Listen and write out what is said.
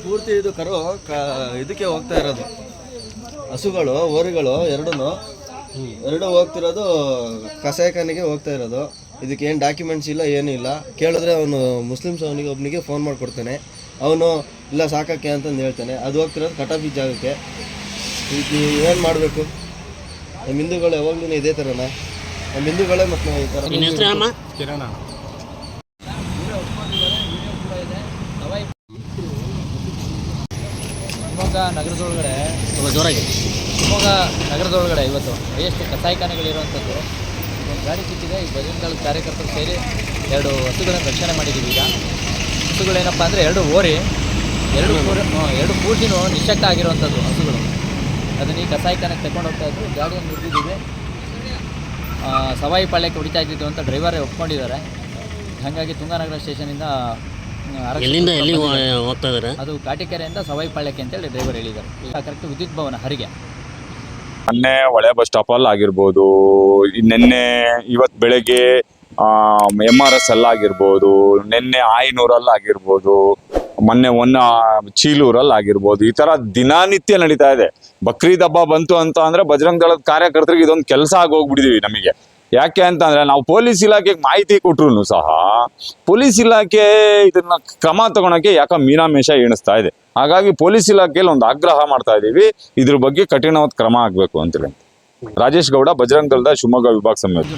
ಪೂರ್ತಿ ಇದು ಕರು ಇದಕ್ಕೆ ಹೋಗ್ತಾ ಇರೋದು, ಹಸುಗಳು ಓರಿಗಳು ಎರಡು ಹೋಗ್ತಿರೋದು ಕಸಾಯಿಖಾನೆಗೆ ಹೋಗ್ತಾ ಇರೋದು. ಇದಕ್ಕೇನು ಡಾಕ್ಯುಮೆಂಟ್ಸ್ ಇಲ್ಲ, ಏನೂ ಇಲ್ಲ. ಕೇಳಿದ್ರೆ ಅವನು ಮುಸ್ಲಿಮ್ಸ್ ಒಬ್ಬನಿಗೆ ಫೋನ್ ಮಾಡಿಕೊಡ್ತಾನೆ, ಅವನು ಇಲ್ಲ ಸಾಕಕ್ಕೆ ಅಂತಂದು ಹೇಳ್ತಾನೆ. ಅದು ಹೋಗ್ತಿರೋದು ಕಟಾಫಿ ಜಾಗಕ್ಕೆ. ಇದು ಏನು ಮಾಡಬೇಕು? ನಮ್ಮ ಹಿಂದೂಗಳು ಯಾವಾಗಲೂ ಇದೇ ಥರನಾ? ನಮ್ಮ ಹಿಂದೂಗಳೇ ಮತ್ತು ಈ ಥರ. ಶಿವಮೊಗ್ಗ ನಗರದೊಳಗಡೆ ಇವತ್ತು ಹೈಯೆಸ್ಟ್ ಕಸಾಯಿಖಾನೆಗಳಿರುವಂಥದ್ದು ಒಂದು ಗಾಡಿ ಸಿಕ್ಕಿದೆ. ಈ ಬಜರಂಗಳ ಕಾರ್ಯಕರ್ತರು ಸೇರಿ 2 ಹಸುಗಳನ್ನು ರಕ್ಷಣೆ ಮಾಡಿದ್ದೀವಿ. ಈಗ ಹಸುಗಳೇನಪ್ಪ ಅಂದರೆ 2 ಓರಿ, 2 ಪೂರ್ತಿನೂ ನಿಶಕ್ತ ಆಗಿರುವಂಥದ್ದು ಹಸುಗಳು. ಅದನ್ನು ಈ ಕಸಾಯಿಖಾನೆಗೆ ತಗೊಂಡು ಹೋಗ್ತಾ ಇದ್ರು. ಗಾಡಿಯನ್ನು ನುಗ್ಗಿದ್ದೀವಿ, ಸವಾಯಿ ಪಾಳ್ಯಕ್ಕೆ ಹೊಡಿತಾ ಇದ್ದಿದ್ದು ಅಂತ ಡ್ರೈವರೇ ಒಪ್ಕೊಂಡಿದ್ದಾರೆ. ಹಾಗಾಗಿ ತುಂಗಾನಗರ ಸ್ಟೇಷನಿಂದ ಎಲ್ಲಿಂದ ಎಲ್ಲಿ ಹೋಗ್ತಾ ಇದ್ದಾರೆ? ಅದು ಕಾಟಿಕೆರೆಯಿಂದ ಸವಾಯಿ ಪಾಳ್ಯಕ್ಕೆ ಅಂತೇಳಿ ಡ್ರೈವರ್ ಹೇಳಿದ್ದಾರೆ. ಕರೆಕ್ಟ್ ವಿದ್ಯುತ್ ಭವನ ಹರಿಗೆ. ಮೊನ್ನೆ ಹೊಳೆ ಬಸ್ ಸ್ಟಾಪಲ್ಲಿ ಆಗಿರ್ಬೋದು, ನಿನ್ನೆ ಇವತ್ತು ಬೆಳಗ್ಗೆ MRS ಅಲ್ಲಿ ಆಗಿರ್ಬೋದು, ನಿನ್ನೆ ಆಯನೂರಲ್ಲಿ ಆಗಿರ್ಬೋದು, ಮೊನ್ನೆ ಚೀಲೂರಲ್ಲಿ ಆಗಿರ್ಬೋದು. ಈ ಥರ ದಿನನಿತ್ಯ ನಡೀತಾ ಇದೆ. ಬಕ್ರೀದ್ ಹಬ್ಬ ಬಂತು ಅಂತ ಅಂದರೆ ಬಜರಂಗ ದಳದ ಕಾರ್ಯಕರ್ತರಿಗೆ ಇದೊಂದು ಕೆಲಸ ಆಗೋಗ್ಬಿಟ್ಟಿದೀವಿ ನಮಗೆ. ಯಾಕೆ ಅಂತಂದರೆ ನಾವು ಪೊಲೀಸ್ ಇಲಾಖೆಗೆ ಮಾಹಿತಿ ಕೊಟ್ಟರು ಸಹ ಪೊಲೀಸ್ ಇಲಾಖೆ ಇದನ್ನ ಕ್ರಮ ತಗೊಳಕ್ಕೆ ಯಾಕೆ ಮೀನಾಮೇಷ ಎಣಿಸ್ತಾ ಇದೆ. ಹಾಗಾಗಿ ಪೊಲೀಸ್ ಇಲಾಖೆಯಲ್ಲಿ ಒಂದು ಆಗ್ರಹ ಮಾಡ್ತಾ ಇದ್ದೀವಿ, ಇದ್ರ ಬಗ್ಗೆ ಕಠಿಣವಾದ ಕ್ರಮ ಆಗಬೇಕು ಅಂತೇಳಿ. ರಾಜೇಶ್ ಗೌಡ, ಬಜರಂಗ ದಳದ ಶಿವಮೊಗ್ಗ ವಿಭಾಗ ಸಮಿತಿ.